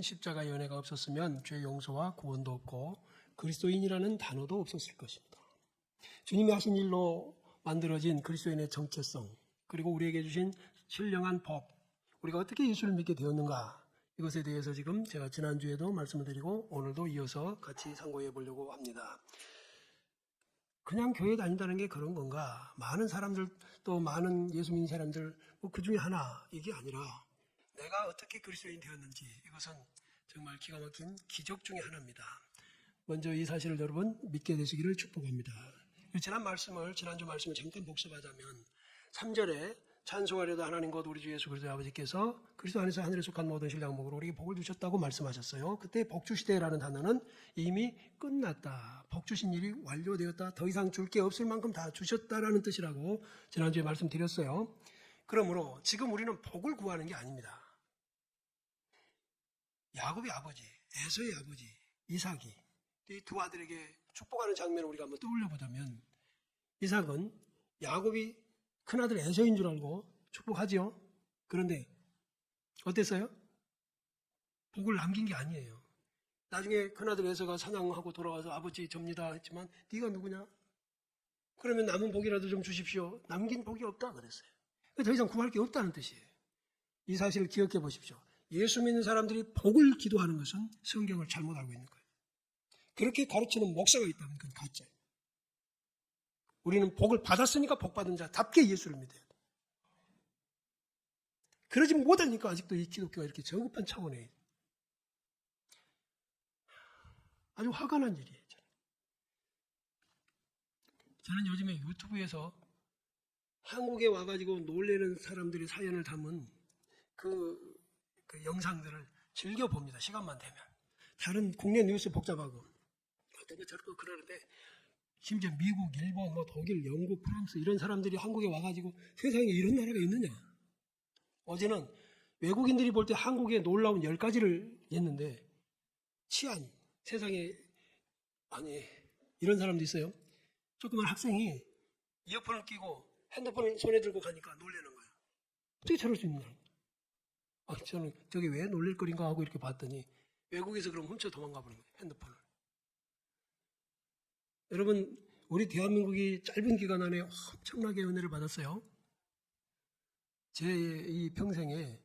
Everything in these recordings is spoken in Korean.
십자가의 은혜가 없었으면 죄 용서와 구원도 없고 그리스도인이라는 단어도 없었을 것입니다. 주님이 하신 일로 만들어진 그리스도인의 정체성, 그리고 우리에게 주신 신령한 법, 우리가 어떻게 예수를 믿게 되었는가, 이것에 대해서 지금 제가 지난주에도 말씀을 드리고 오늘도 이어서 같이 상고해 보려고 합니다. 그냥 교회 다닌다는 게 그런 건가? 많은 사람들, 또 많은 예수 믿는 사람들, 그 중에 하나, 이게 아니라 내가 어떻게 그리스도인 되었는지, 이것은 정말 기가 막힌 기적 중에 하나입니다. 먼저 이 사실을 여러분 믿게 되시기를 축복합니다. 지난주 말씀을 잠깐 복습하자면 3절에 찬송하려다 하나님 곧 우리 주 예수 그리스도의 아버지께서 그리스도 안에서 하늘에 속한 모든 신랑목으로 우리에게 복을 주셨다고 말씀하셨어요. 그때 복주시대라는 단어는 이미 끝났다. 복주신 일이 완료되었다. 더 이상 줄 게 없을 만큼 다 주셨다라는 뜻이라고 지난주에 말씀드렸어요. 그러므로 지금 우리는 복을 구하는 게 아닙니다. 야곱의 아버지, 에서의 아버지, 이삭이 이 두 아들에게 축복하는 장면을 우리가 한번 떠올려 보자면, 이삭은 야곱이 큰아들 에서인 줄 알고 축복하지요. 그런데 어땠어요? 복을 남긴 게 아니에요. 나중에 큰아들 에서가 사냥하고 돌아와서 아버지 접니다 했지만 네가 누구냐? 그러면 남은 복이라도 좀 주십시오. 남긴 복이 없다 그랬어요. 더 이상 구할 게 없다는 뜻이에요. 이 사실을 기억해 보십시오. 예수 믿는 사람들이 복을 기도하는 것은 성경을 잘못 알고 있는 거예요. 그렇게 가르치는 목사가 있다면 그건 가짜예요. 우리는 복을 받았으니까 복 받은 자답게 예수를 믿어야 돼요. 그러지 못하니까 아직도 이 기독교가 이렇게 저급한 차원에 아주 화가 난 일이에요. 저는 요즘에 유튜브에서 한국에 와가지고 놀래는 사람들의 사연을 담은 그 영상들을 즐겨봅니다. 시간만 되면. 다른 국내 뉴스 복잡하고 어떤 거 저런 거 그러는데, 심지어 미국, 일본, 독일, 영국, 프랑스 이런 사람들이 한국에 와가지고 세상에 이런 나라가 있느냐. 어제는 외국인들이 볼 때 한국에 놀라운 10가지를 했는데, 치안, 세상에, 아니 이런 사람도 있어요. 조그만 학생이 이어폰을 끼고 핸드폰을 손에 들고 가니까 놀라는 거예요. 어떻게 저럴 수 있느냐. 저는 저게 왜 놀랄 거린가 하고 이렇게 봤더니 외국에서 그럼 훔쳐 도망가 버린 거예요. 핸드폰을. 여러분, 우리 대한민국이 짧은 기간 안에 엄청나게 은혜를 받았어요. 제 이 평생에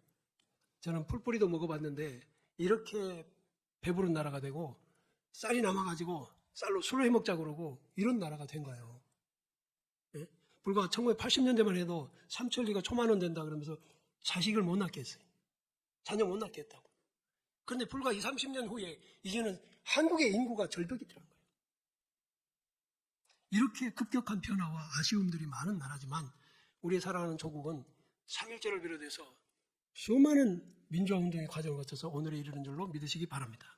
저는 풀뿌리도 먹어봤는데 이렇게 배부른 나라가 되고 쌀이 남아가지고 쌀로 술을 해먹자고 그러고 이런 나라가 된 거예요. 예? 불과 1980년대만 해도 삼천리가 초만원 된다 그러면서 자식을 못 낳게 했어요. 자녀 못 낳게 했다고. 그런데 불과 20, 30년 후에 이제는 한국의 인구가 절벽이 들어간 거예요. 이렇게 급격한 변화와 아쉬움들이 많은 나라지만 우리의 사랑하는 조국은 3.1절을 비롯해서 수많은 민주화운동의 과정을 거쳐서 오늘에 이르는 줄로 믿으시기 바랍니다.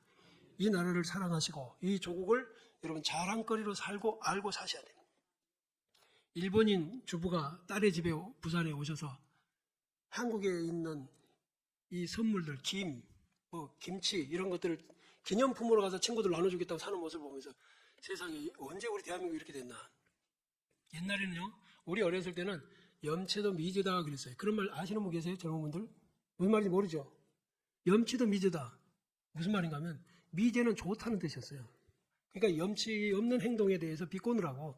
이 나라를 사랑하시고 이 조국을 여러분 자랑거리로 살고 알고 사셔야 됩니다. 일본인 주부가 딸의 집에 부산에 오셔서 한국에 있는 이 선물들, 김치 이런 것들을 기념품으로 가서 친구들 나눠주겠다고 사는 모습을 보면서 세상에 언제 우리 대한민국이 이렇게 됐나. 옛날에는요, 우리 어렸을 때는 염치도 미제다 그랬어요. 그런 말 아시는 분 계세요? 젊은 분들? 무슨 말인지 모르죠? 염치도 미제다. 무슨 말인가 하면 미제는 좋다는 뜻이었어요. 그러니까 염치 없는 행동에 대해서 비꼬느라고.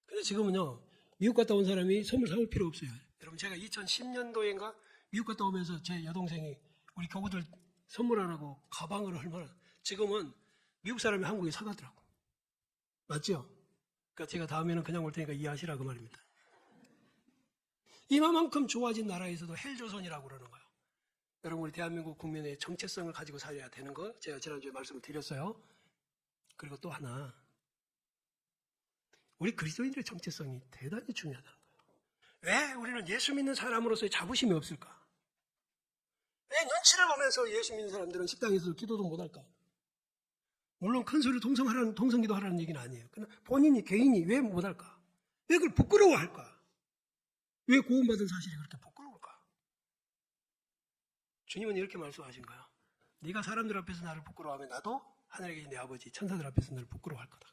근데 지금은요, 미국 갔다 온 사람이 선물 사올 필요 없어요. 여러분, 제가 2010년도인가 미국 갔다 오면서 제 여동생이 우리 교구들 선물하라고 가방을 얼마나, 지금은 미국 사람이 한국에 사가더라고. 맞죠? 그러니까 제가 다음에는 그냥 올 테니까 이해하시라 그 말입니다. 이만큼 좋아진 나라에서도 헬조선이라고 그러는 거예요. 여러분, 우리 대한민국 국민의 정체성을 가지고 살아야 되는 거 제가 지난주에 말씀을 드렸어요. 그리고 또 하나, 우리 그리스도인들의 정체성이 대단히 중요하다는 거예요. 왜 우리는 예수 믿는 사람으로서의 자부심이 없을까? 왜 눈치를 보면서 예수 믿는 사람들은 식당에서 기도도 못할까? 물론 큰 소리로 동성기도 하라는 얘기는 아니에요. 그러나 본인이, 개인이 왜 못할까? 왜 그걸 부끄러워할까? 왜 구원받은 사실이 그렇게 부끄러울까? 주님은 이렇게 말씀하신 거예요. 네가 사람들 앞에서 나를 부끄러워하면 나도 하늘에 계신 내 아버지 천사들 앞에서 나를 부끄러워할 거다.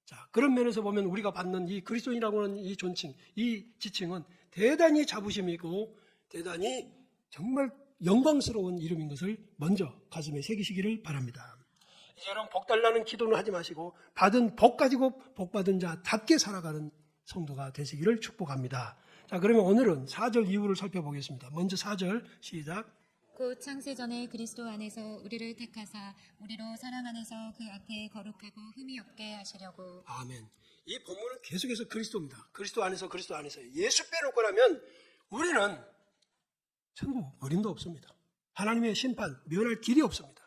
자, 그런 면에서 보면 우리가 받는 이 그리스도인이라고 하는 이 존칭, 이 지칭은 대단히 자부심이고 대단히 정말 영광스러운 이름인 것을 먼저 가슴에 새기시기를 바랍니다. 이제 여러분 복 달라는 기도는 하지 마시고 받은 복 가지고 복 받은 자답게 살아가는 성도가 되시기를 축복합니다. 자, 그러면 오늘은 4절 이유를 살펴보겠습니다. 먼저 4절 시작. 곧 창세전에 그리스도 안에서 우리를 택하사 우리로 사랑 안에서 그 앞에 거룩하고 흠이 없게 하시려고. 아멘. 이 본문은 계속해서 그리스도입니다. 그리스도 안에서 예수 빼놓고라면 우리는 천국 어림도 없습니다. 하나님의 심판 면할 길이 없습니다.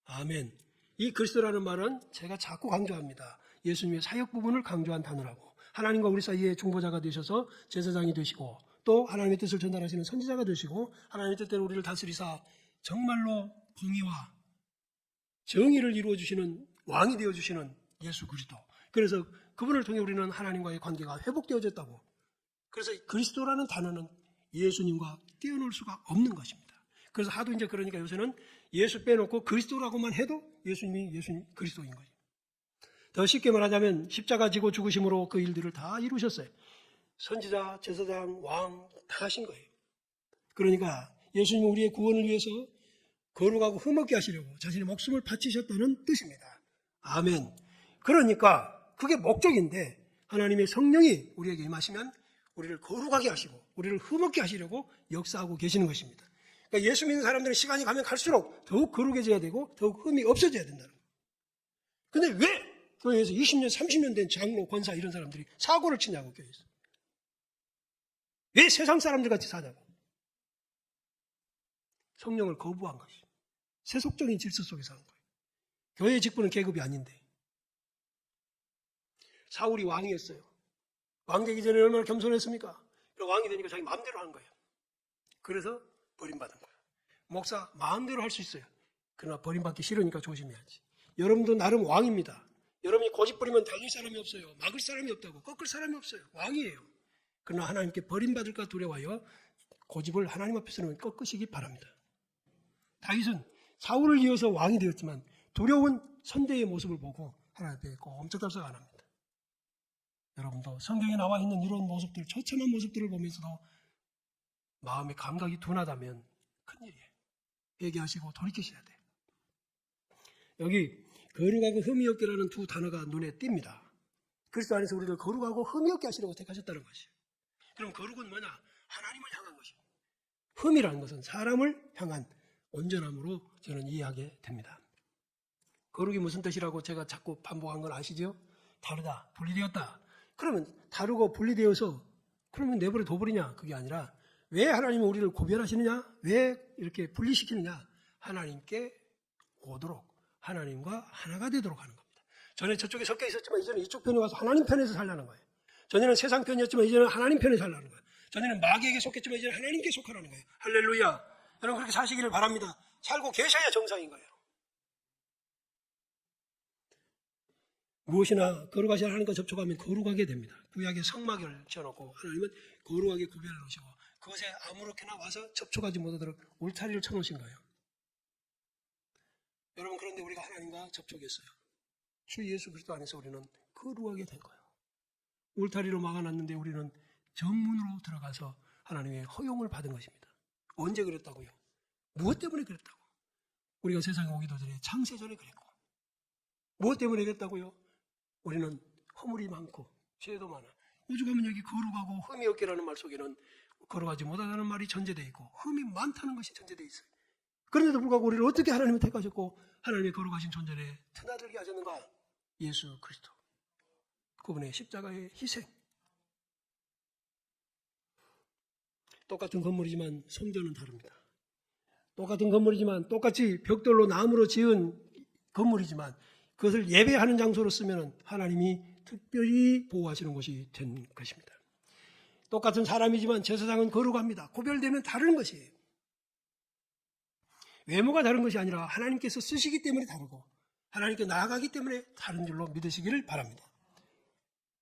아멘. 이 그리스도라는 말은 제가 자꾸 강조합니다. 예수님의 사역 부분을 강조한 단어라고. 하나님과 우리 사이에 중보자가 되셔서 제사장이 되시고 또 하나님의 뜻을 전달하시는 선지자가 되시고 하나님의 뜻대로 우리를 다스리사 정말로 공의와 정의를 이루어주시는 왕이 되어주시는 예수 그리스도. 그래서 그분을 통해 우리는 하나님과의 관계가 회복되어졌다고. 그래서 그리스도라는 단어는 예수님과 떼어놓을 수가 없는 것입니다. 그래서 하도 이제 그러니까 요새는 예수 빼놓고 그리스도라고만 해도 예수님이 그리스도인 거죠. 더 쉽게 말하자면 십자가 지고 죽으심으로 그 일들을 다 이루셨어요. 선지자, 제사장, 왕 다 하신 거예요. 그러니까 예수님은 우리의 구원을 위해서 거룩하고 흠없게 하시려고 자신의 목숨을 바치셨다는 뜻입니다. 아멘. 그러니까 그게 목적인데 하나님의 성령이 우리에게 임하시면 우리를 거룩하게 하시고 우리를 흠없게 하시려고 역사하고 계시는 것입니다. 그러니까 예수 믿는 사람들은 시간이 가면 갈수록 더욱 거룩해져야 되고 더욱 흠이 없어져야 된다는 거예요. 근데 왜 교회에서 20년, 30년 된 장로, 권사 이런 사람들이 사고를 치냐고 교회에서. 왜 세상 사람들 같이 사냐고. 성령을 거부한 것이. 세속적인 질서 속에서 하는 거예요. 교회의 직분은 계급이 아닌데. 사울이 왕이었어요. 왕 되기 전에 얼마나 겸손했습니까? 왕이 되니까 자기 마음대로 하는 거예요. 그래서 버림받은 거예요. 목사 마음대로 할 수 있어요. 그러나 버림받기 싫으니까 조심해야지. 여러분도 나름 왕입니다. 여러분이 고집 부리면 달릴 사람이 없어요. 막을 사람이 없다고. 꺾을 사람이 없어요. 왕이에요. 그러나 하나님께 버림받을까 두려워요. 고집을 하나님 앞에서는 꺾으시기 바랍니다. 다윗은 사울을 이어서 왕이 되었지만 두려운 선대의 모습을 보고 하나님 앞에 꼼짝달싹 안 합니다. 여러분도 성경에 나와 있는 이런 모습들, 처참한 모습들을 보면서도 마음의 감각이 둔하다면 큰일이에요. 회개하시고 돌이키셔야 돼요. 여기 거룩하고 흠이 없게라는 두 단어가 눈에 띕니다. 그리스도 안에서 우리를 거룩하고 흠이 없게 하시려고 택하셨다는 것이에요. 그럼 거룩은 뭐냐? 하나님을 향한 것이에요. 흠이라는 것은 사람을 향한 온전함으로 저는 이해하게 됩니다. 거룩이 무슨 뜻이라고 제가 자꾸 반복한 건 아시죠? 다르다, 분리되었다. 그러면 다르고 분리되어서 그러면 내버려 둬버리냐? 그게 아니라 왜 하나님은 우리를 구별하시느냐? 왜 이렇게 분리시키느냐? 하나님께 오도록 하나님과 하나가 되도록 하는 겁니다. 전에 저쪽에 섞여 있었지만 이제는 이쪽 편에 와서 하나님 편에서 살라는 거예요. 전에는 세상 편이었지만 이제는 하나님 편에 살라는 거예요. 전에는 마귀에게 속했지만 이제는 하나님께 속하라는 거예요. 할렐루야. 여러분 그렇게 사시기를 바랍니다. 살고 계셔야 정상인 거예요. 무엇이나 거룩하신 하나님과 접촉하면 거룩하게 됩니다. 구약에 성막을 지어놓고 하나님은 거룩하게 구별해 놓으시고 그것에 아무렇게나 와서 접촉하지 못하도록 울타리를 쳐놓으신 거예요. 여러분 그런데 우리가 하나님과 접촉했어요. 주 예수 그리스도 안에서 우리는 거룩하게 된 거예요. 울타리로 막아놨는데 우리는 정문으로 들어가서 하나님의 허용을 받은 것입니다. 언제 그랬다고요? 무엇 때문에 그랬다고? 우리가 세상에 오기도 전에 창세전에 그랬고 무엇 때문에 그랬다고요? 우리는 허물이 많고 죄도 많아. 오죽하면 여기 거룩하고 흠이 없게라는 말 속에는 거룩하지 못하다는 말이 전제되어 있고 흠이 많다는 것이 전제되어 있어요. 그런데도 불구하고 우리를 어떻게 하나님을 택하셨고 하나님의 거룩하신 존재에 드나들게 하셨는가? 예수 그리스도. 그분의 십자가의 희생. 똑같은 건물이지만 성전은 다릅니다. 똑같은 건물이지만 똑같이 벽돌로 나무로 지은 건물이지만 그것을 예배하는 장소로 쓰면 하나님이 특별히 보호하시는 곳이 된 것입니다. 똑같은 사람이지만 제사장은 거룩합니다. 구별되면 다른 것이에요. 외모가 다른 것이 아니라 하나님께서 쓰시기 때문에 다르고 하나님께 나아가기 때문에 다른 줄로 믿으시기를 바랍니다.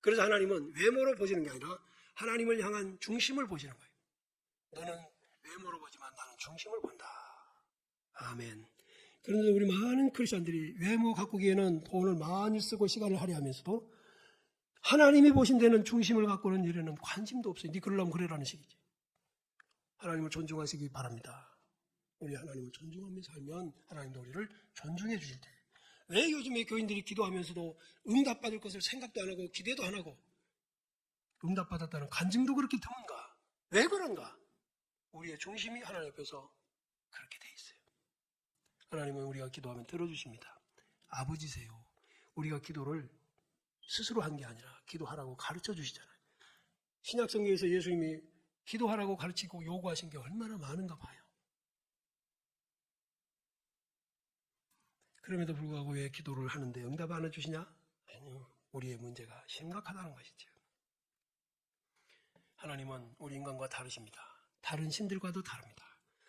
그래서 하나님은 외모로 보시는 게 아니라 하나님을 향한 중심을 보시는 거예요. 너는 외모로 보지만 나는 중심을 본다. 아멘. 그런데 우리 많은 크리스천들이 외모 가꾸기에는 돈을 많이 쓰고 시간을 할애하면서도 하나님이 보신 데는 중심을 갖고는 일에는 관심도 없어요. 네 그러려면 그래라는 식이지. 하나님을 존중하시기 바랍니다. 우리 하나님을 존중하며 살면 하나님도 우리를 존중해 주실 때, 왜 요즘에 교인들이 기도하면서도 응답받을 것을 생각도 안 하고 기대도 안 하고 응답받았다는 간증도 그렇게 드문가? 왜 그런가? 우리의 중심이 하나님 앞에서 그렇게 돼 있어요. 하나님은 우리가 기도하면 들어주십니다. 아버지세요. 우리가 기도를 스스로 한 게 아니라 기도하라고 가르쳐 주시잖아요. 신약성경에서 예수님이 기도하라고 가르치고 요구하신 게 얼마나 많은가 봐요. 그럼에도 불구하고 왜 기도를 하는데 응답 안 해주시냐? 아니요. 우리의 문제가 심각하다는 것이죠. 하나님은 우리 인간과 다르십니다. 다른 신들과도 다릅니다.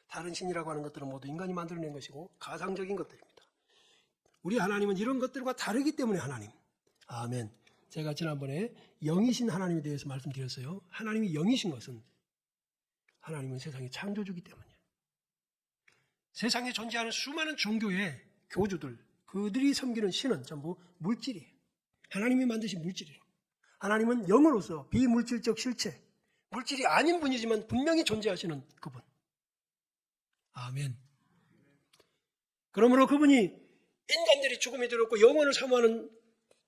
다른 신이라고 하는 것들은 모두 인간이 만들어낸 것이고 가상적인 것들입니다. 우리 하나님은 이런 것들과 다르기 때문에 하나님. 아멘. 제가 지난번에 영이신 하나님에 대해서 말씀드렸어요. 하나님이 영이신 것은 하나님은 세상의 창조주기 때문이에요. 세상에 존재하는 수많은 종교의 교주들, 그들이 섬기는 신은 전부 물질이에요. 하나님이 만드신 물질이에요. 하나님은 영으로서 비물질적 실체, 물질이 아닌 분이지만 분명히 존재하시는 그분. 아멘. 그러므로 그분이 인간들이 죽음에 들었고 영혼을 사모하는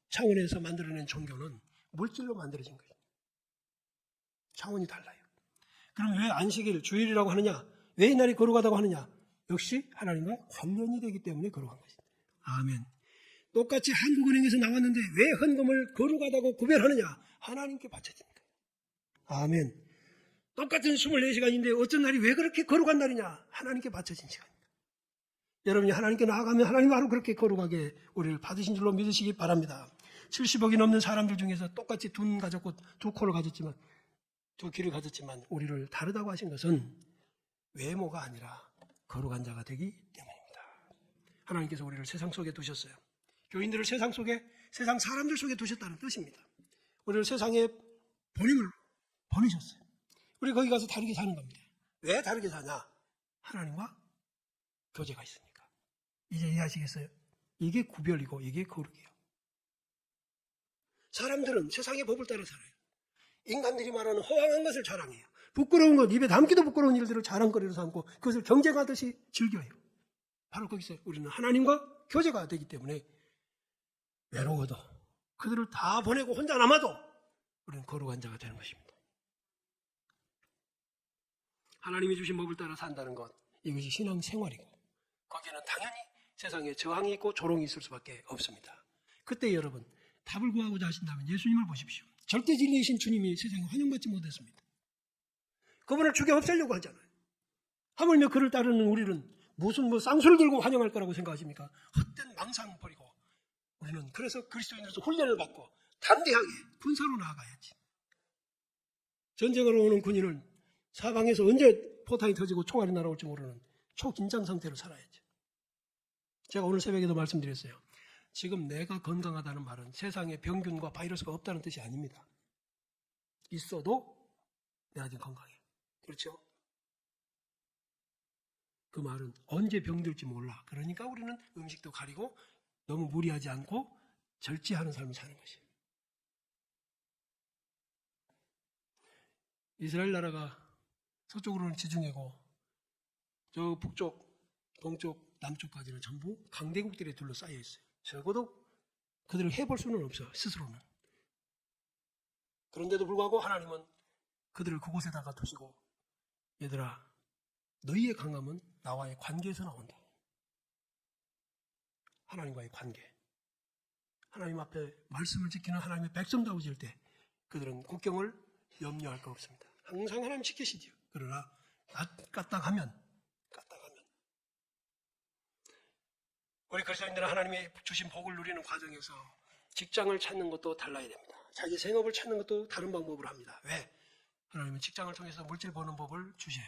차원에서 만들어낸 종교는 물질로 만들어진 거예요. 차원이 달라요. 그럼 왜 안식일, 주일이라고 하느냐? 왜 이날이 거룩하다고 하느냐? 역시 하나님과 관련이 되기 때문에 거룩한 것입니다. 아멘. 똑같이 한국은행에서 나왔는데 왜 헌금을 거룩하다고 구별하느냐? 하나님께 바쳐진 거예요. 아멘. 똑같은 24시간인데 어떤 날이 왜 그렇게 거룩한 날이냐? 하나님께 바쳐진 시간입니다. 여러분이 하나님께 나아가면 하나님 바로 그렇게 거룩하게 우리를 받으신 줄로 믿으시기 바랍니다. 70억이 넘는 사람들 중에서 똑같이 두 눈 가졌고 두 코를 가졌지만 두 귀를 가졌지만 우리를 다르다고 하신 것은 외모가 아니라 거룩한 자가 되기 때문입니다. 하나님께서 우리를 세상 속에 두셨어요. 교인들을 세상 속에, 세상 사람들 속에 두셨다는 뜻입니다. 우리를 세상에 보내셨어요. 우리 거기 가서 다르게 사는 겁니다. 왜 다르게 사냐? 하나님과 교제가 있으니까. 이제 이해하시겠어요? 이게 구별이고 이게 거룩이에요. 사람들은 세상의 법을 따라 살아요. 인간들이 말하는 허황한 것을 자랑해요. 부끄러운 것, 입에 담기도 부끄러운 일들을 자랑거리로 삼고 그것을 경쟁하듯이 즐겨요. 바로 거기서 우리는 하나님과 교제가 되기 때문에 외로워도 그들을 다 보내고 혼자 남아도 우리는 거룩한 자가 되는 것입니다. 하나님이 주신 법을 따라 산다는 것, 이것이 신앙생활이고 거기에는 당연히 세상에 저항이 있고 조롱이 있을 수밖에 없습니다. 그때 여러분 답을 구하고자 하신다면 예수님을 보십시오. 절대 진리이신 주님이 세상에 환영받지 못했습니다. 그분을 죽여 없애려고 하잖아요. 하물며 그를 따르는 우리는 무슨 쌍수를 들고 환영할 거라고 생각하십니까? 헛된 망상 버리고 우리는 그래서 그리스도인으로서 훈련을 받고 담대하게 군사로 나아가야지. 전쟁으로 오는 군인은 사방에서 언제 포탄이 터지고 총알이 날아올지 모르는 초긴장 상태로 살아야죠. 제가 오늘 새벽에도 말씀드렸어요. 지금 내가 건강하다는 말은 세상에 병균과 바이러스가 없다는 뜻이 아닙니다. 있어도 내가 지금 건강해. 그렇죠? 그 말은 언제 병들지 몰라. 그러니까 우리는 음식도 가리고 너무 무리하지 않고 절제하는 삶을 사는 것이에요. 이스라엘 나라가 서쪽으로는 지중해고 저 북쪽, 동쪽, 남쪽까지는 전부 강대국들에 둘러싸여 있어요. 적어도 그들을 해볼 수는 없어, 스스로는. 그런데도 불구하고 하나님은 그들을 그곳에다가 두시고 얘들아, 너희의 강함은 나와의 관계에서 나온다. 하나님과의 관계. 하나님 앞에 말씀을 지키는 하나님의 백성다워질 때 그들은 국경을 염려할 거 없습니다. 항상 하나님 지키시죠. 그러나 까딱하면 우리 그리스도인들은 하나님이 주신 복을 누리는 과정에서 직장을 찾는 것도 달라야 됩니다. 자기 생업을 찾는 것도 다른 방법으로 합니다. 왜? 하나님은 직장을 통해서 물질 버는 법을 주셔요.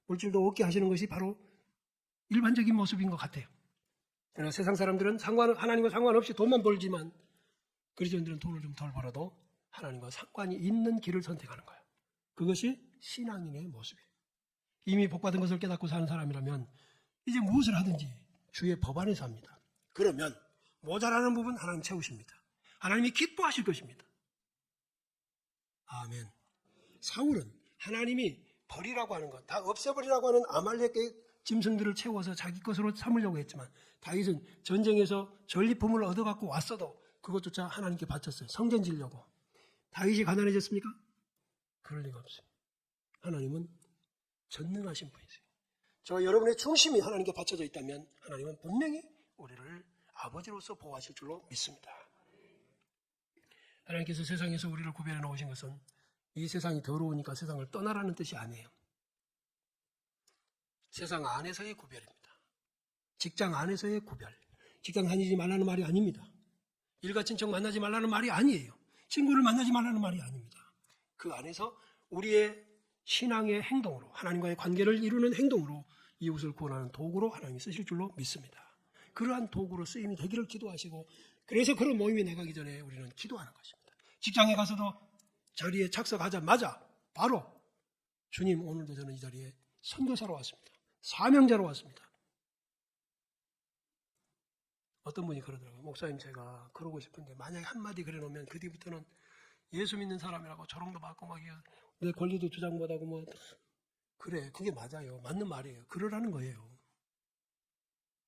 물질도 얻게 하시는 것이 바로 일반적인 모습인 것 같아요. 그러나 세상 사람들은 하나님과 상관없이 돈만 벌지만 그리스도인들은 돈을 좀 덜 벌어도 하나님과 상관이 있는 길을 선택하는 거예요. 그것이 신앙인의 모습이에요. 이미 복받은 것을 깨닫고 사는 사람이라면 이제 무엇을 하든지 주의 법 안에서 합니다. 그러면 모자라는 부분 하나님 채우십니다. 하나님이 기뻐하실 것입니다. 아멘. 사울은 하나님이 버리라고 하는 것, 다 없애버리라고 하는 아말렉의 짐승들을 채워서 자기 것으로 삼으려고 했지만 다윗은 전쟁에서 전리품을 얻어갖고 왔어도 그것조차 하나님께 바쳤어요. 성전 지으려고. 다윗이 가난해졌습니까? 그럴 리가 없어요. 하나님은 전능하신 분이세요. 저 여러분의 중심이 하나님께 바쳐져 있다면 하나님은 분명히 우리를 아버지로서 보호하실 줄로 믿습니다. 하나님께서 세상에서 우리를 구별해 놓으신 것은 이 세상이 더러우니까 세상을 떠나라는 뜻이 아니에요. 세상 안에서의 구별입니다. 직장 안에서의 구별. 직장 다니지 말라는 말이 아닙니다. 일가 친척 만나지 말라는 말이 아니에요. 친구를 만나지 말라는 말이 아닙니다. 그 안에서 우리의 신앙의 행동으로, 하나님과의 관계를 이루는 행동으로 이웃을 구원하는 도구로 하나님이 쓰실 줄로 믿습니다. 그러한 도구로 쓰임이 되기를 기도하시고, 그래서 그런 모임에 나가기 전에 우리는 기도하는 것입니다. 직장에 가서도 자리에 착석하자마자 바로 주님, 오늘도 저는 이 자리에 선교사로 왔습니다. 사명자로 왔습니다. 어떤 분이 그러더라고요. 목사님, 제가 그러고 싶은데 만약에 한마디 그래놓으면 그 뒤부터는 예수 믿는 사람이라고 조롱도 받고 막 내 권리도 주장받고 뭐. 그래, 그게 맞아요. 맞는 말이에요. 그러라는 거예요.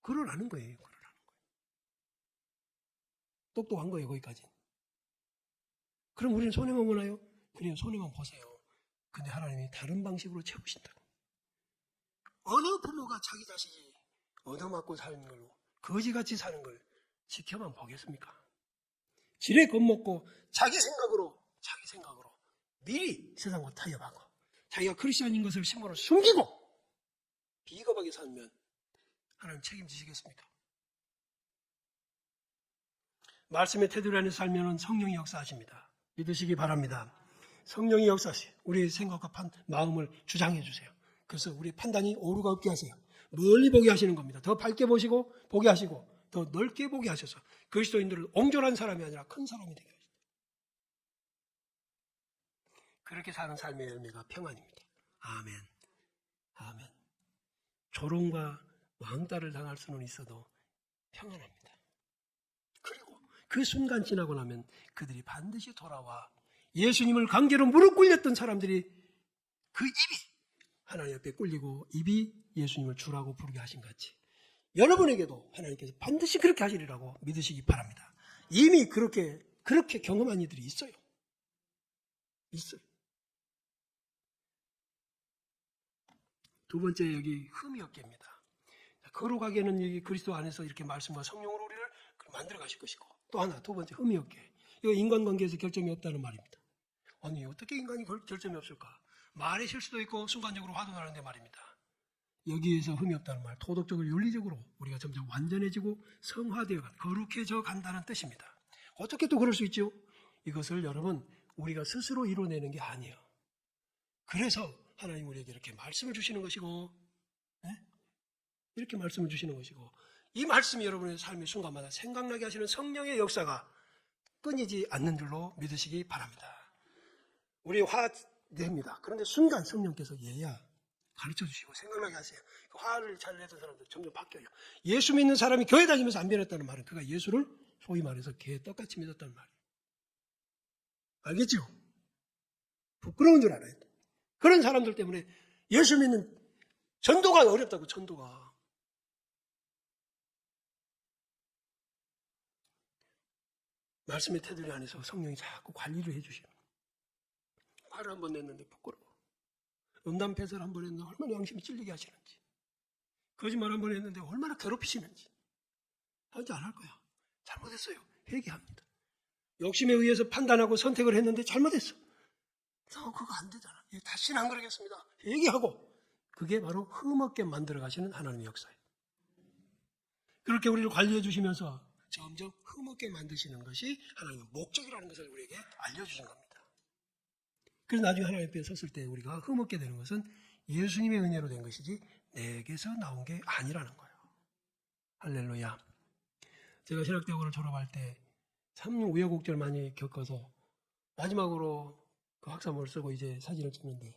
그러라는 거예요. 똑똑한 거예요, 거기까지. 그럼 우리는 손해만 보나요? 그래요, 손해만 보세요. 근데 하나님이 다른 방식으로 채우신다고. 어느 부모가 자기 자식이 얻어맞고 사는 걸로 거지같이 사는 걸 지켜만 보겠습니까? 지레 겁먹고 자기 생각으로 미리 세상과 타협하고 자기가 크리스천인 것을 신분으로 숨기고 비겁하게 살면 하나님 책임지시겠습니까? 말씀의 테두리 안에 살면 성령이 역사하십니다. 믿으시기 바랍니다. 성령이 역사하시, 우리의 생각과 마음을 주장해 주세요. 그래서 우리의 판단이 오류가 없게 하세요. 멀리 보게 하시는 겁니다. 더 밝게 보시고 보게 하시고 더 넓게 보게 하셔서 그리스도인들을 옹졸한 사람이 아니라 큰 사람이 되게 하십니다. 그렇게 사는 삶의 열매가 평안입니다. 아멘. 아멘. 조롱과 왕따를 당할 수는 있어도 평안합니다. 그리고 그 순간 지나고 나면 그들이 반드시 돌아와 예수님을 강제로 무릎 꿇렸던 사람들이 그 입이 하나님 앞에 꿇리고 입이 예수님을 주라고 부르게 하신 같이 여러분에게도 하나님께서 반드시 그렇게 하시리라고 믿으시기 바랍니다. 이미 그렇게 경험한 이들이 있어요. 두 번째, 여기 흠이 없게입니다. 거룩하게는 여기 그리스도 안에서 이렇게 말씀과 성령으로 우리를 만들어 가실 것이고, 또 하나, 두 번째, 흠이 없게. 이거 인간관계에서 결점이 없다는 말입니다. 아니, 어떻게 인간이 결점이 없을까? 말의 실수도 있고 순간적으로 화도 나는데 말입니다. 여기에서 흠이 없다는 말, 도덕적으로 윤리적으로 우리가 점점 완전해지고 성화되어 거룩해져 간다는 뜻입니다. 어떻게 또 그럴 수 있죠? 이것을 여러분, 우리가 스스로 이뤄내는 게 아니에요. 그래서 하나님 우리에게 이렇게 말씀을 주시는 것이고, 이렇게 말씀을 주시는 것이고, 이 말씀이 여러분의 삶의 순간마다 생각나게 하시는 성령의 역사가 끊이지 않는 줄로 믿으시기 바랍니다. 우리 화됩니다. 그런데 순간 성령께서 얘야 가르쳐 주시고 생각나게 하세요. 그 화를 잘 내던 사람들 점점 바뀌어요. 예수 믿는 사람이 교회 다니면서 안 변했다는 말은 그가 예수를 소위 말해서 개 떡같이 믿었다는 말이에요. 알겠죠? 부끄러운 줄 알아요. 그런 사람들 때문에 예수 믿는 전도가 어렵다고. 전도가. 말씀의 테두리 안에서 성령이 자꾸 관리를 해주시는. 화를 한번 냈는데 부끄러워. 음담패설 한번 했는데 얼마나 양심이 찔리게 하시는지. 거짓말 한번 했는데 얼마나 괴롭히시는지. 이제 안 할 거야. 잘못했어요. 회개합니다. 욕심에 의해서 판단하고 선택을 했는데 잘못했어. 그거 안 되잖아. 다시는 안 그러겠습니다. 회개하고. 그게 바로 흠없게 만들어 가시는 하나님의 역사예요. 그렇게 우리를 관리해 주시면서 점점 흠없게 만드시는 것이 하나님의 목적이라는 것을 우리에게 알려주신 겁니다. 그래서 나중에 하나님 앞에 섰을 때 우리가 흠없게 되는 것은 예수님의 은혜로 된 것이지 내게서 나온 게 아니라는 거예요. 할렐루야. 제가 신학대학원을 졸업할 때 참 우여곡절 많이 겪어서 마지막으로 그 학사모를 쓰고 이제 사진을 찍는데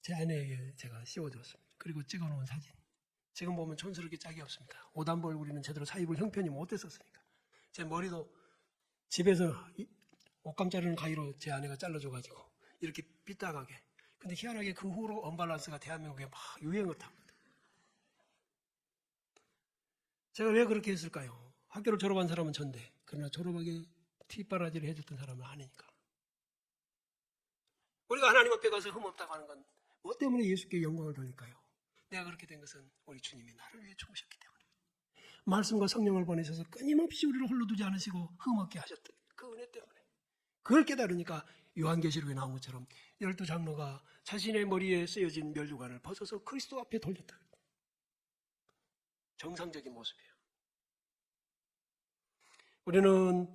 제 아내에게 제가 씌워줬습니다. 그리고 찍어놓은 사진. 지금 보면 촌스럽게 짝이 없습니다. 옷단벌 우리는 제대로 사입을 형편이 못했었으니까. 제 머리도 집에서 옷감 자르는 가위로 제 아내가 잘라줘가지고 이렇게 삐딱하게. 근데 희한하게 그 후로 언밸런스가 대한민국에 막 유행을 탑니다. 제가 왜 그렇게 했을까요? 학교를 졸업한 사람은 전데 그러나 졸업하게 뒷바라지를 해줬던 사람은 아니니까. 우리가 하나님 앞에 가서 흠없다고 하는 건 뭐 때문에 예수께 영광을 돌릴까요? 내가 그렇게 된 것은 우리 주님이 나를 위해 죽으셨기 때문에, 말씀과 성령을 보내셔서 끊임없이 우리를 홀로 두지 않으시고 흠없게 하셨던 그 은혜 때문에. 그걸 깨달으니까 요한계시록에 나온 것처럼 12장로가 자신의 머리에 쓰여진 멸류관을 벗어서 그리스도 앞에 돌렸다. 정상적인 모습이에요. 우리는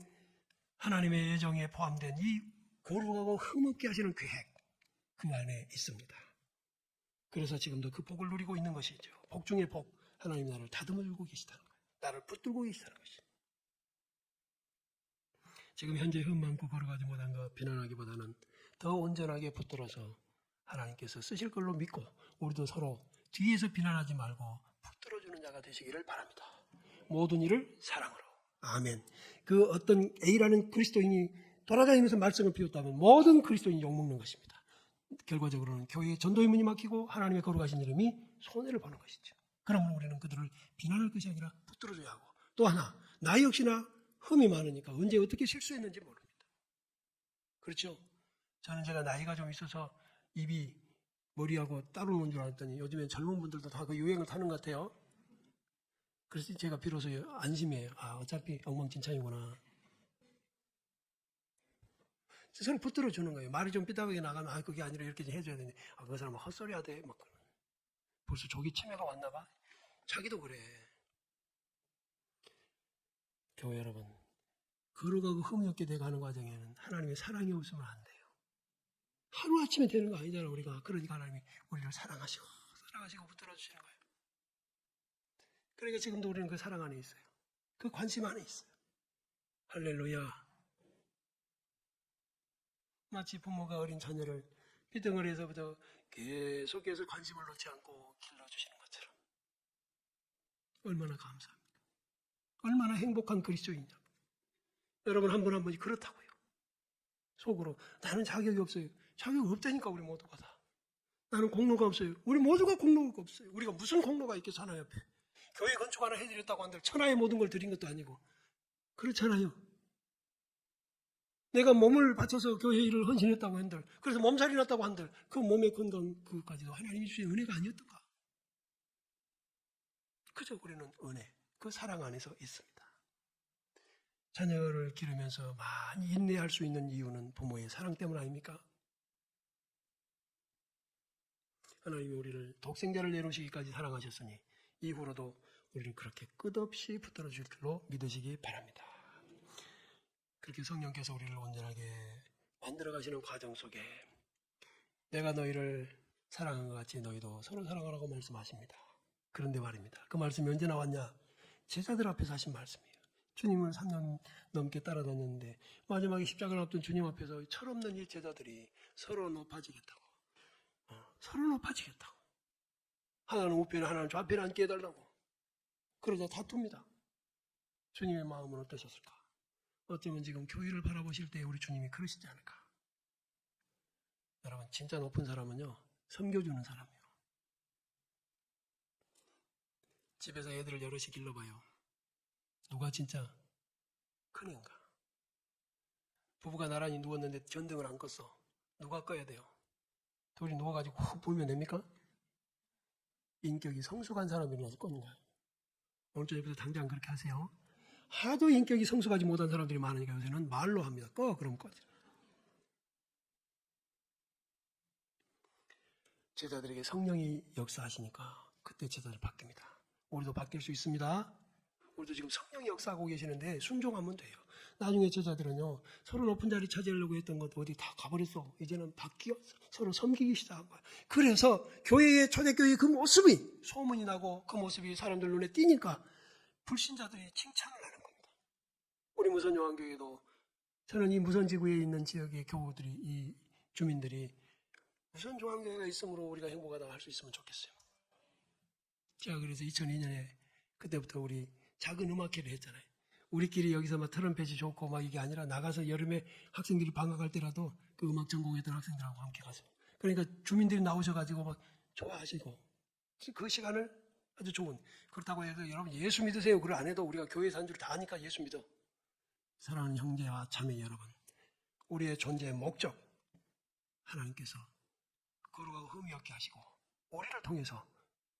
하나님의 예정에 포함된 이 거룩하고 흠없게 하시는 계획, 그 안에 있습니다. 그래서 지금도 그 복을 누리고 있는 것이죠. 복 중의 복, 하나님 나를 다듬어 주고 계시다는 거예요. 나를 붙들고 계시다는 것이죠. 지금 현재 흠 많고 거룩하지 못한 것 비난하기보다는 더 온전하게 붙들어서 하나님께서 쓰실 걸로 믿고, 우리도 서로 뒤에서 비난하지 말고 붙들어주는 자가 되시기를 바랍니다. 모든 일을 사랑으로. 아멘. 그 어떤 A라는 그리스도인이 돌아다니면서 말씀을 피웠다면 모든 그리스도인이 욕먹는 것입니다. 결과적으로는 교회의 전도의 문이 막히고 하나님의 거룩하신 이름이 손해를 보는 것이죠. 그러므로 우리는 그들을 비난할 것이 아니라 붙들어줘야 하고, 또 하나, 나 역시나 흠이 많으니까 언제 어떻게 실수했는지 모릅니다. 그렇죠? 저는 제가 나이가 좀 있어서 입이 머리하고 따로 노는 줄 알았더니 요즘엔 젊은 분들도 다 그 유행을 타는 것 같아요. 그래서 제가 비로소 안심해요. 아, 어차피 엉망진창이구나. 서로 붙들어 주는 거예요. 말이 좀 삐딱하게 나가면, 아, 그게 아니라 이렇게 좀 해줘야 되는데, 아, 그 사람은 헛소리 하대. 막. 벌써 조기 치매가 왔나 봐. 자기도 그래. 교회 여러분, 거룩하고 흠이 없게 돼가는 과정에는 하나님의 사랑이 없으면 안 돼요. 하루아침에 되는 거 아니잖아, 우리가. 그러니까 하나님이 우리를 사랑하시고 붙들어 주시는 거예요. 그러니까 지금도 우리는 그 사랑 안에 있어요. 그 관심 안에 있어요. 할렐루야. 마치 부모가 어린 자녀를 삐덩어리에서부터 계속해서 관심을 놓지 않고 길러주시는 것처럼. 얼마나 감사합니다. 얼마나 행복한 그리스도인이냐. 여러분 한 분 한 분이 그렇다고요. 속으로 나는 자격이 없어요. 자격이 없다니까 우리 모두가 다. 나는 공로가 없어요. 우리 모두가 공로가 없어요. 우리가 무슨 공로가 있겠어 하나님 앞에. 교회 건축 하나 해드렸다고 한들 천하의 모든 걸 드린 것도 아니고. 그렇잖아요. 내가 몸을 바쳐서 교회 일을 헌신했다고 한들, 그래서 몸살이 났다고 한들 그 몸의 건강 그것까지도 하나님이 주신 은혜가 아니었던가. 그저 우리는 은혜, 그 사랑 안에서 있습니다. 자녀를 기르면서 많이 인내할 수 있는 이유는 부모의 사랑 때문 아닙니까? 하나님이 우리를 독생자를 내놓으시기까지 사랑하셨으니 이후로도 우리를 그렇게 끝없이 붙들어 줄 줄로 믿으시기 바랍니다. 그렇게 성령께서 우리를 온전하게 만들어 가시는 과정 속에 내가 너희를 사랑한 것 같이 너희도 서로 사랑하라고 말씀하십니다. 그런데 말입니다. 그 말씀이 언제 나왔냐? 제자들 앞에서 하신 말씀이에요. 주님을 3년 넘게 따라다녔는데 마지막에 십자가를 앞둔 주님 앞에서 철없는 이 제자들이 서로 높아지겠다고. 서로 높아지겠다고. 하나는 우편에 하나는 좌편에 앉게 해달라고. 그러자 다툽니다. 주님의 마음은 어떠셨을까? 어쩌면 지금 교회를 바라보실 때 우리 주님이 그러시지 않을까? 여러분, 진짜 높은 사람은요, 섬겨주는 사람이에요. 집에서 애들을 여럿이 길러봐요. 누가 진짜 큰 애인가? 부부가 나란히 누웠는데 전등을 안 껐어. 누가 꺼야 돼요? 둘이 누워가지고 훅 보면 됩니까? 인격이 성숙한 사람이라서 꺼는 거예요. 오늘 저녁부터 당장 그렇게 하세요. 하도 인격이 성숙하지 못한 사람들이 많으니까 요새는 말로 합니다. 꺼, 그럼 꺼. 제자들에게 성령이 역사하시니까 그때 제자들 바뀝니다. 우리도 바뀔 수 있습니다. 우리도 지금 성령이 역사하고 계시는데 순종하면 돼요. 나중에 제자들은요, 서로 높은 자리 차지하려고 했던 것도 어디 다 가버렸어. 이제는 바뀌어 서로 섬기기 시작한 거야. 그래서 교회의 초대교회의 그 모습이 소문이 나고 그 모습이 사람들 눈에 띄니까 불신자들이 칭찬을 하는 겁니다. 우리 무선요한교회도 저는 이 무선지구에 있는 지역의 교우들이, 이 주민들이 무선요한교회가 있으므로 우리가 행복하다고 할 수 있으면 좋겠어요. 제가 그래서 2002년에 그때부터 우리 작은 음악회를 했잖아요. 우리끼리 여기서 막 트럼펫이 좋고 막 이게 아니라 나가서 여름에 학생들이 방학할 때라도 그 음악 전공했던 학생들하고 함께 가서. 그러니까 주민들이 나오셔가지고 막 좋아하시고 그 시간을 아주 좋은. 그렇다고 해서 여러분 예수 믿으세요. 그걸 안 해도 우리가 교회 산 줄 다 아니까 예수 믿어. 사랑하는 형제와 자매 여러분, 우리의 존재의 목적, 하나님께서 거룩하고 흠이 없게 하시고 우리를 통해서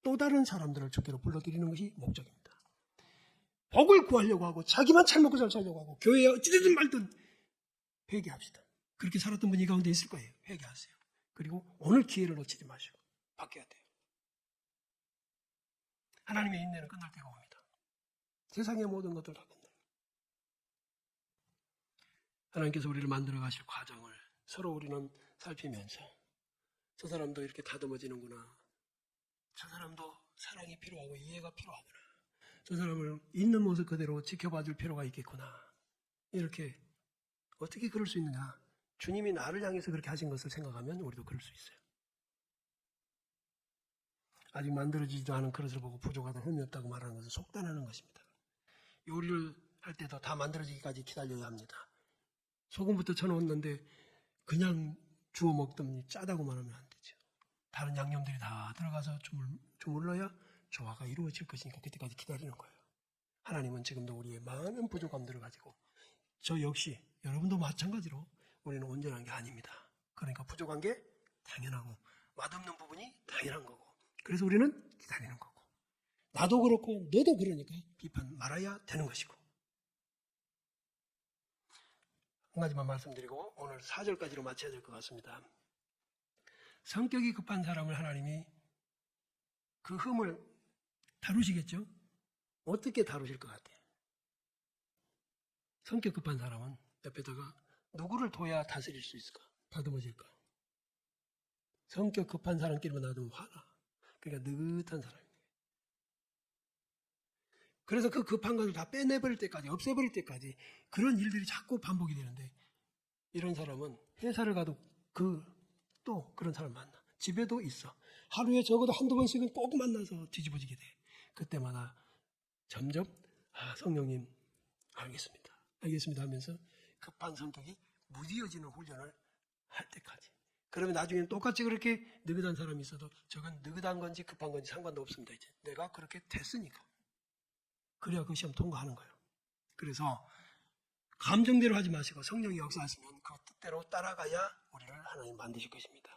또 다른 사람들을 주께로 불러들이는 것이 목적입니다. 복을 구하려고 하고 자기만 잘 먹고 잘 살려고 하고 교회에 어찌되든 말든 회개합시다. 그렇게 살았던 분이 가운데 있을 거예요. 회개하세요. 그리고 오늘 기회를 놓치지 마시고 바뀌어야 돼요. 하나님의 인내는 끝날 때가 옵니다. 세상의 모든 것들 다 끝나요. 하나님께서 우리를 만들어 가실 과정을 서로 우리는 살피면서 저 사람도 이렇게 다듬어지는구나. 저 사람도 사랑이 필요하고 이해가 필요하구나. 저 사람을 있는 모습 그대로 지켜봐 줄 필요가 있겠구나. 이렇게 어떻게 그럴 수 있느냐. 주님이 나를 향해서 그렇게 하신 것을 생각하면 우리도 그럴 수 있어요. 아직 만들어지지도 않은 그릇을 보고 부족하다 흠이 없다고 말하는 것은 속단하는 것입니다. 요리를 할 때도 다 만들어지기까지 기다려야 합니다. 소금부터 쳐놓았는데 그냥 주워 먹더니 짜다고만 하면 안 되죠. 다른 양념들이 다 들어가서 주물러야 조화가 이루어질 것이니까 그때까지 기다리는 거예요. 하나님은 지금도 우리의 많은 부족함들을 가지고 저 역시 여러분도 마찬가지로 우리는 온전한 게 아닙니다. 그러니까 부족한 게 당연하고 맛없는 부분이 당연한 거고 그래서 우리는 기다리는 거고 나도 그렇고 너도 그러니까 비판 말아야 되는 것이고 한 가지만 말씀드리고 오늘 4절까지로 마쳐야 될 것 같습니다. 성격이 급한 사람을 하나님이 그 흠을 다루시겠죠? 어떻게 다루실 것 같아요? 성격 급한 사람은 옆에다가 누구를 둬야 다스릴 수 있을까? 다듬어질까? 성격 급한 사람끼리만 놔두면 화나. 그러니까 느긋한 사람이에요. 그래서 그 급한 것을 다 빼내버릴 때까지, 없애버릴 때까지 그런 일들이 자꾸 반복이 되는데 이런 사람은 회사를 가도 또 그런 사람 만나. 집에도 있어. 하루에 적어도 한두 번씩은 꼭 만나서 뒤집어지게 돼. 그때마다 점점 성령님 알겠습니다 하면서 급한 성격이 무뎌지는 훈련을 할 때까지. 그러면 나중에는 똑같이 그렇게 느긋한 사람이 있어도 저건 느긋한 건지 급한 건지 상관도 없습니다. 이제 내가 그렇게 됐으니까. 그래야 그 시험 통과하는 거예요. 그래서 감정대로 하지 마시고 성령이 역사하시면 그 뜻대로 따라가야 우리를 하나님 만드실 것입니다.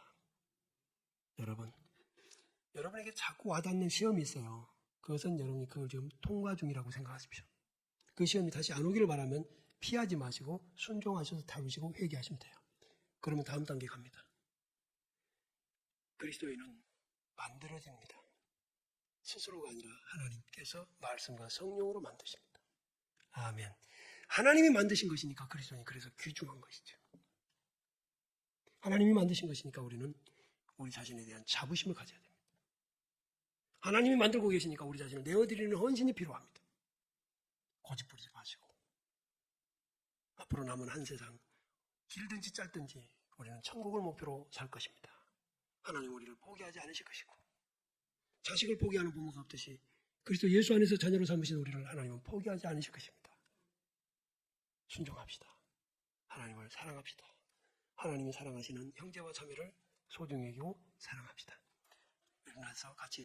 여러분에게 자꾸 와닿는 시험이 있어요. 그것은 여러분이 그걸 지금 통과 중이라고 생각하십시오. 그 시험이 다시 안 오기를 바라면 피하지 마시고 순종하셔서 다루시고 회개하시면 돼요. 그러면 다음 단계 갑니다. 그리스도인은 만들어집니다. 스스로가 아니라 하나님께서 말씀과 성령으로 만드십니다. 아멘. 하나님이 만드신 것이니까 그리스도인이 그래서 귀중한 것이죠. 하나님이 만드신 것이니까 우리는 우리 자신에 대한 자부심을 가져야 됩니다. 하나님이 만들고 계시니까 우리 자신을 내어드리는 헌신이 필요합니다. 고집 부리지 마시고 앞으로 남은 한 세상 길든지 짧든지 우리는 천국을 목표로 살 것입니다. 하나님 우리를 포기하지 않으실 것이고 자식을 포기하는 부모가 없듯이 그리스도 예수 안에서 자녀로 삼으신 우리를 하나님은 포기하지 않으실 것입니다. 순종합시다. 하나님을 사랑합시다. 하나님이 사랑하시는 형제와 자매를 소중히 여기고 사랑합시다. 일어나서 같이